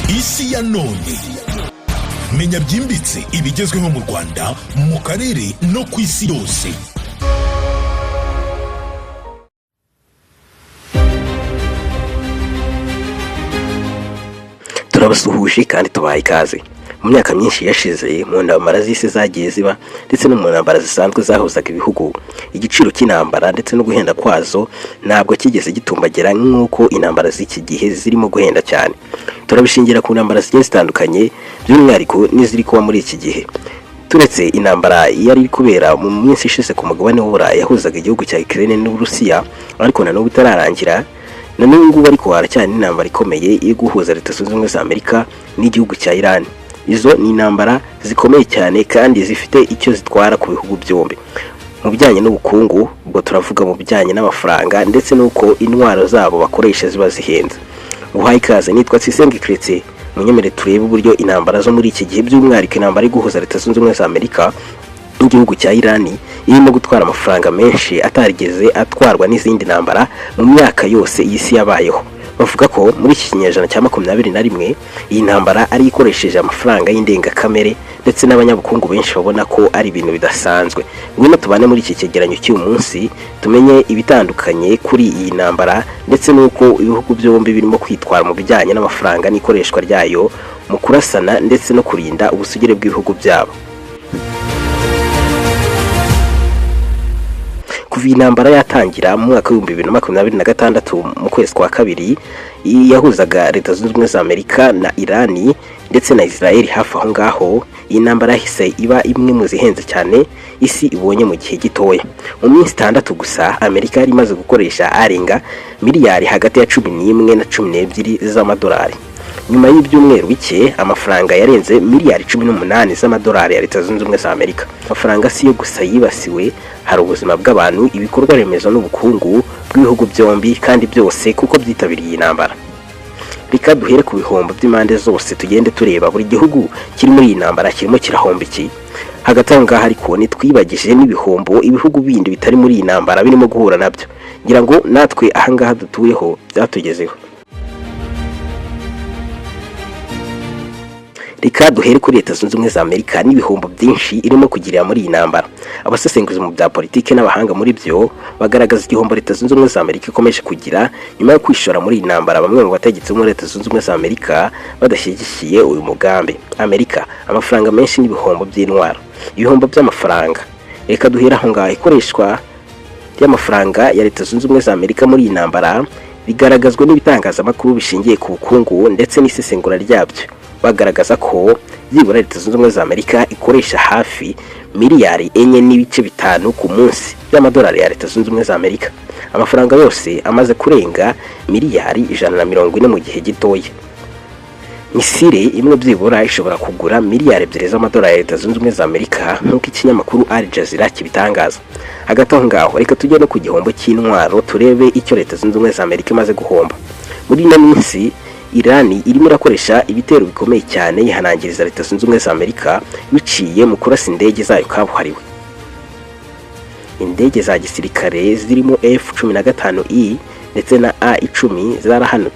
isi ya none. Menya byimbitse ibigezweho mu Rwanda, mu karere no ku isi yose. Turabasuhuje kandi tubaye ikaze. Mu myaka myinshi yashize, mu ntambara z'isi zagiye ziba ndetse no mu ntambara zisanzwe zahuzaga ibihugu, igiciro cy'intambara ndetse no guhenda kwazo ntabwo kigeze gitumbagera nk'uko intambara z'iki gihe zirimo guhenda cyane. Turabishingira ku ntambara zigiye zitandukanye, by'umwihariko n'iziri kuba muri iki gihe. Turetse intambara yari kubera mu minsi ishize ku mugabane w'Uburayi yahuzaga igihugu cya Ukraine n'Uburusiya, ariko na n'ubu itararangira, na n'ubu ariko haracyari intambara ikomeye yo guhuza Leta Zunze Ubumwe za Amerika n'igihugu cya Iran. Izo ni intambara zikomeye cyane kandi zifite icyo zitwara ku bihugu byombi. Mu bijyanye n'ubukungu, ubwo turavuga mu bijyanye n'amafaranga ndetse n'uko intwaro zabo bakoresha ziba zihenze. Uhaye ikaze, nitwa Tsisenge Chrétien, munyemere turebe uburyo intambara zo muri iki gihe, by'umwihariko intambara yo guhuza Leta Zunze Ubumwe za Amerika n'igihugu cya Iran irimo gutwara amafaranga menshi atarigeze atwarwa n'izindi ntambara mu myaka yose y'isi yabayeho. Bavuga ko muri iki kinyejana cya 21 iyi ntambara ari ikoresheje amafaranga y'indengakamere ndetse n'abanyabukungu benshi babona ko ari ibintu bidasanzwe. Ngwino tubane muri iki cyegeranyo cy'uyu munsi tumenye ibitandukanye kuri iyi ntambara ndetse n'uko ibihugu byombi birimo kwitwara mu bijyanye n'amafaranga n'ikoreshwa ryayo mu kurasana ndetse no kurinda ubusugire bw'ibihugu byabo. Kuva intambara yatangira mu mwaka wa 2026 mu kwezi kwa kabiri, yahuzaga Leta Zunze Ubumwe za Amerika na Iran ndetse na Israel hafi aho ngaho, iyi ntambara yahise iba imwe mu zihenze cyane isi ibonye mu gihe gitoya. Mu minsi 6 gusa, Amerika yari imaze gukoresha arenga miliyari hagati ya 11 na 12 z'amadolari. Nyuma y'ibyumweru bike, amafaranga yarenze miliyari 18 z'amadolari ya Leta Zunze Ubumwe za Amerika. Amafaranga si yo gusa yibasiwe, hari ubuzima bw'abantu, ibikorwa remezo n'ubukungu bw'ibihugu byombi, kandi byose kuko byitabiriye intambara. Reka duhere ku bihombo by'imande zose, tugende tureba buri gihugu kiri muri iyi ntambara kirimo kirahomba iki. Hagati aho ngaho ariko nitwibagije n'ibihombo ibihugu bindi bitari muri iyi ntambara birimo guhura nabyo, ngira ngo natwe aha ngaha dutuyeho byatugezeho. Reka duhere kuri Leta Zunze Ubumwe za Amerika n'ibihombo byinshi irimo kugirira muri iyi ntambara. Abasesenguzi mu bya politike n'abahanga muri byo bagaragaza igihombo Leta Zunze Ubumwe za Amerika ikomeje kugira nyuma yo kwishora muri iyi ntambara. Bamwe mu bategetsi bo muri Leta Zunze Ubumwe za Amerika badashyigikiye uyu mugambi. Amerika, amafaranga menshi n'ibihombo by'intwaro. Ibihombo by'amafaranga, reka duhere aho ngaho. Ikoreshwa ry'amafaranga ya Leta Zunze Ubumwe za Amerika muri iyi ntambara bigaragazwa n'ibitangazamakuru bishingiye ku bukungu ndetse n'isesengura ryabyo. Bagaragaza ko byibura Leta Zunze Ubumwe za Amerika ikoresha hafi miliyari 4.5 ku munsi y'amadolari ya Leta Zunze Ubumwe za Amerika. Amafaranga yose amaze kurenga miliyari 140 mu gihe gitoya. Misile imwe byibura ishobora kugura miliyari 2 z'amadolari ya Leta Zunze Ubumwe za Amerika, nk'uko ikinyamakuru Al Jazeera kibitangaza. Hagati aho ngaho, reka tujye no ku gihombo cy'intwaro turebe icyo Leta Zunze Ubumwe za Amerika imaze guhomba. Muri ino minsi, Iran irimo irakoresha ibitero bikomeye cyane yihanangiriza Leta Zunze Ubumwe za Amerika biciye mu kurasa indege zayo kabuhariwe. Indege za gisirikare zirimo F-15E ndetse na A-10 zarahanuwe.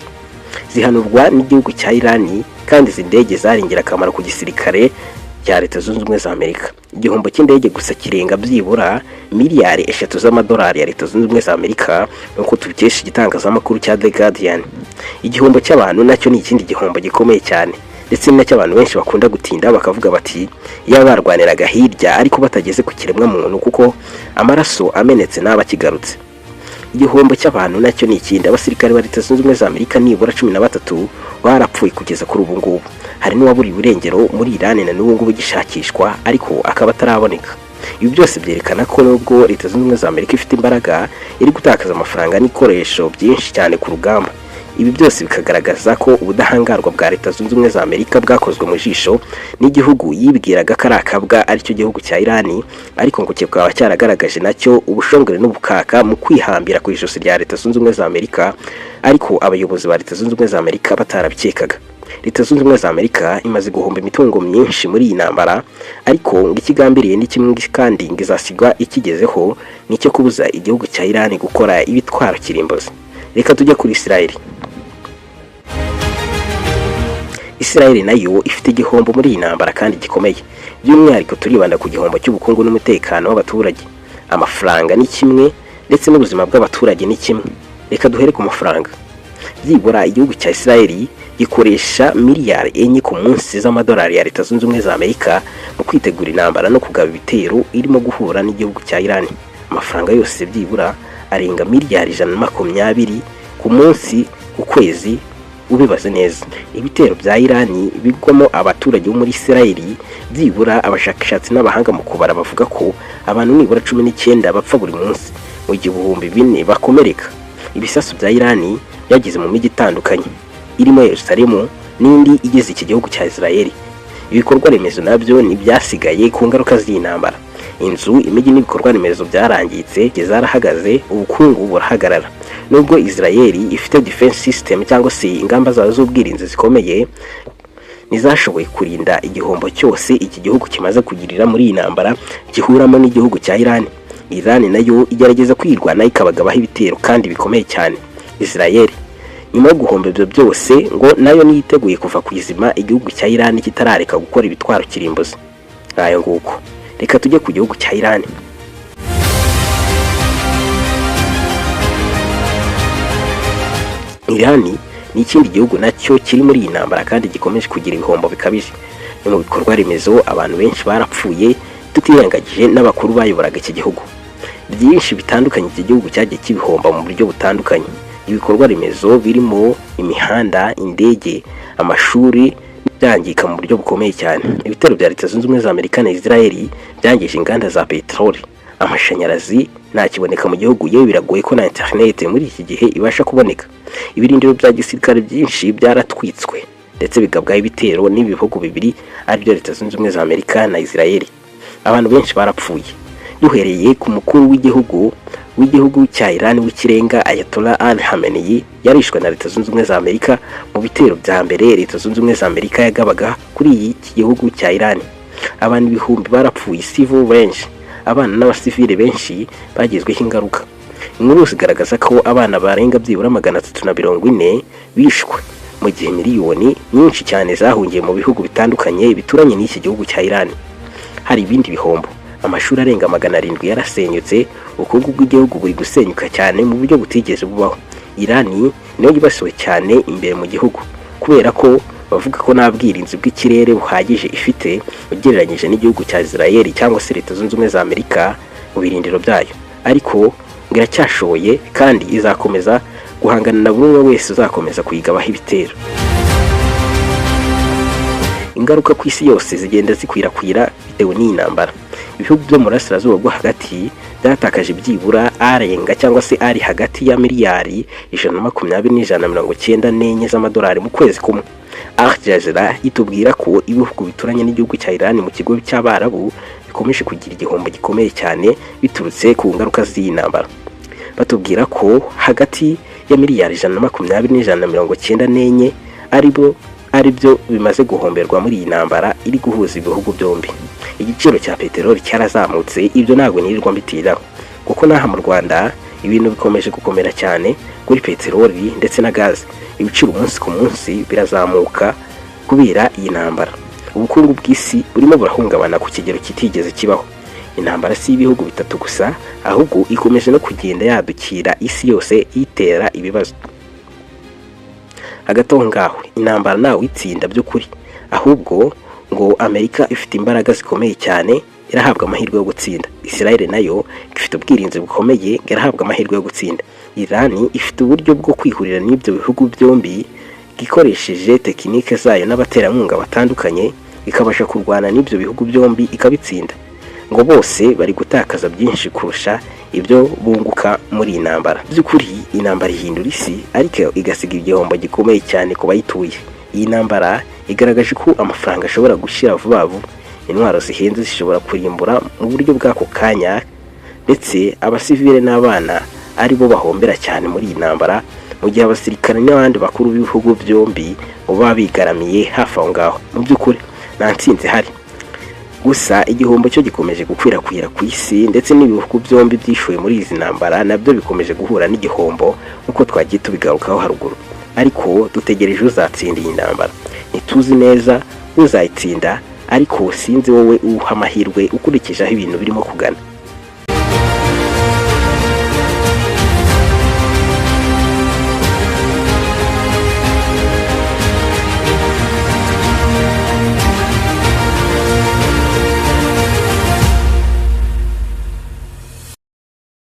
Zihanurwa n'igihugu cya Iran, kandi izi ndege zari ingirakamaro ku gisirikare cya Leta Zunze Ubumwe za Amerika. Igihombo cy'indege gusa kirenga byibura miliyari 3 z'amadolari ya Leta Zunze Ubumwe za Amerika, nk'uko tubikesha igitangazamakuru cya The Guardian. Igihombo cy'abantu nacyo ni ikindi gihombo gikomeye cyane, ndetse nacyo abantu benshi bakunda gutinda bakavuga bati iyo barwaniraga hirya ariko batageze ku kiremwa muntu, kuko amaraso amenetse n'abakigarutse. Igihombo cy'abantu nacyo ni ikindi. Abasirikare ba Leta Zunze Ubumwe za Amerika nibura 13 barapfuye kugeza kuri ubu ngubu. Hari n'uwaburiwe irengero muri Iran na n'ubu ngubu gishakishwa ariko akaba ataraboneka. Ibi byose byerekana ko nubwo Leta Zunze Ubumwe za Amerika ifite imbaraga, iri gutakaza amafaranga n'ikoresho byinshi cyane ku rugamba. Ibi byose bikagaragaza ko ubudahangarwa bwa Leta Zunze Ubumwe za Amerika bwakozwe mu jisho n'igihugu yibwiraga karakabwa aricyo gihugu cya Iran, ariko ngo kikaba cyaragaragaje nacyo ubushongore n'ubukaka mu kwihambira ku ijosi rya Leta Zunze Ubumwe za Amerika, ariko abayobozi ba Leta Zunze Ubumwe za Amerika batarabikekaga. Leta Zunze Ubumwe za Amerika imaze guhomba imitungo myinshi muri iyi ntambara, ariko ngo ikigambiriye ni kimwe kandi ngizasigwa ikigezeho nicyo kubuza igihugu cya Iran gukora ibitwaro kirimbuzi. Reka tujye kuri Israel. Israel nayo ifite igihombo muri iyi ntambara kandi gikomeye. By'umwihariko turibanda ku gihombo cy'ubukungu n'umutekano w'abaturage. Amafaranga ni kimwe ndetse n'ubuzima bw'abaturage ni kimwe. Reka duhere ku mafaranga. Byibura igihugu cya Israel gikoresha miliyari 4 ku munsi z'amadolari ya Leta Zunze Ubumwe za Amerika mu kwitegura intambara no kugaba ibitero irimo guhura n'igihugu cya Iran. Amafaranga yose byibura arenga miliyari 120 ku munsi ku kwezi. Ubibaze neza, ibitero bya Iran bigwamo abaturage bo muri Israel byibura abashakashatsi n'abahanga mu kubara bavuga ko abantu nibura 19 bapfa buri munsi, mu gihe 4,000 bakomereka. Ibisasu bya Iran byageze mu mijyi itandukanye irimo Yerusalemu n'indi igeze iki gihugu cya Israel. Ibikorwa remezo nabyo ntibyasigaye ku ngaruka z'intambara. Inzu, imijyi n'ibikorwa remezo byarangitse, zarahagaze, ubukungu burahagarara. Nubwo Israel ifite defense system cyangwa se ingamba zazo z'ubwirinzi zikomeye, nizashoboye kurinda igihombo cyose iki gihugu kimaze kugirira muri iyi ntambara gihuramo n'igihugu cya Iran. Iran nayo igerageza kwirwana ikabagabaho ibitero kandi bikomeye cyane. Israel nyuma yo guhomba ibyo byose ngo nayo niyiteguye kuva ku izima igihugu cya Iran kitarareka gukora ibitwaro kirimbuzi. Ayo nguko. Reka tujye ku gihugu cya Iran. Iran ni ikindi gihugu nacyo kiri muri iyi ntambara kandi gikomeje kugira ibihombo bikabije. Mu bikorwa remezo abantu benshi barapfuye, tutirengagije n'abakuru bayoboraga iki gihugu. Byinshi bitandukanye iki gihugu cyagiye kibihomba mu buryo butandukanye. Ibikorwa remezo birimo imihanda, indege, amashuri byangika mu buryo bukomeye cyane. Ibitero bya Leta Zunze Ubumwe za Amerika na Israel byangije inganda za peteroli. Amashanyarazi ntakiboneka mu gihugu, yewe biragoye ko na internet muri iki gihe ibasha kuboneka. Ibirindiro bya gisirikare byinshi byaratwitswe ndetse bigabwaho ibitero n'ibihugu bibiri aribyo Leta Zunze Ubumwe za Amerika na Israel. Abantu benshi barapfuye. Duhereye ku mukuru w'igihugu cya Iran w'ikirenga Ayatollah Ali Khamenei yarishwe na Leta Zunze Ubumwe za Amerika mu bitero bya mbere Leta Zunze Ubumwe za Amerika yagabaga kuri iki gihugu cya Iran. Abantu ibihumbi barapfuye, civil benshi, abana n'abasivile benshi bagizweho ingaruka. Inkuru zigaragaza ko abana barenga byibura 340 bishwe, mu gihe miliyoni nyinshi cyane zahungiye mu bihugu bitandukanye bituranye n'iki gihugu cya Iran. Hari ibindi bihombo. Amashuri arenga 700 yarasenyutse, ubukungu bw'igihugu buri gusenyuka cyane mu buryo butigeze bubaho. Iran niyo yibasiwe cyane imbere mu gihugu kubera ko bavuga ko nta bwirinzi bw'ikirere buhagije ifite ugereranyije n'igihugu cya Israel cyangwa se Leta Zunze Ubumwe za Amerika mu birindiro byayo. Ariko ngiracyashoboye kandi izakomeza guhangana na buri wese uzakomeza kuyigabaho ibitero. Ingaruka ku isi yose zigenda zikwirakwira bitewe n'iyi ntambara. Ibihugu byo mu burasirazuba bwo hagati byatakaje byibura arenga cyangwa se ari hagati ya miliyari 120 n'$194 z'amadolari mu kwezi kumwe. Al Jazeera itubwira ko ibihugu bituranye n'igihugu cya Iran mu kigo cy'Abarabu bikomeje kugira igihombo gikomeye cyane biturutse ku ngaruka z'iyi ntambara. Batubwira ko hagati ya miliyari 120 n'$194 aribyo bimaze guhomberwa muri iyi ntambara iri guhuza ibihugu byombi. Igiciro cya peteroli cyarazamutse, ibyo ntabwo nirirwa mbitiraho kuko naha mu Rwanda ibintu bikomeje gukomera cyane kuri peteroli ndetse na gaze. Ibiciro umunsi ku munsi birazamuka kubera iyi ntambara. Ubukungu bw'isi burimo burahungabana ku kigero kitigeze kibaho. Intambara si ibihugu bitatu gusa, ahubwo ikomeje no kugenda yadukira isi yose itera ibibazo. Hagati aho ngaho intambara nawe itsinda by'ukuri, ahubwo ngo Amerika ifite imbaraga zikomeye cyane, irahabwa amahirwe yo gutsinda. Israel nayo ifite ubwirinzi bukomeye, irahabwa amahirwe yo gutsinda. Iran ifite uburyo bwo kwihurira n'ibyo bihugu byombi, gikoresheje tekinike zayo n'abaterankunga batandukanye, ikabasha kurwana n'ibyo bihugu byombi ikabitsinda. Ngo bose bari gutakaza byinshi kurusha ibyo bunguka muri intambara. By'ukuri intambara ihindura isi ariko igasiga igihombo gikomeye cyane ku bayituye. Iyi ntambara igaragaje ko amafaranga ashobora gushira vuba vuba, intwaro zihenze zishobora kurimbura mu buryo bw'ako kanya, ndetse abasivile n'abana ari bo bahombera cyane muri iyi ntambara, mu gihe abasirikare n'abandi bakuru b'ibihugu byombi baba bigaramiye hafi aho ngaho. Mu by'ukuri nta ntsinzi hari. Gusa igihombo cyo gikomeje gukwirakwira ku isi, ndetse n'ibihugu byombi byishuye muri izi ntambara nabyo bikomeje guhura n'igihombo uko twagiye tubigarukaho haruguru. Ariko dutegereje uzatsinda iyi ntambara. ntituzi neza uzayitsinda, ariko sinzi wowe uha amahirwe ukurikije aho ibintu birimo kugana.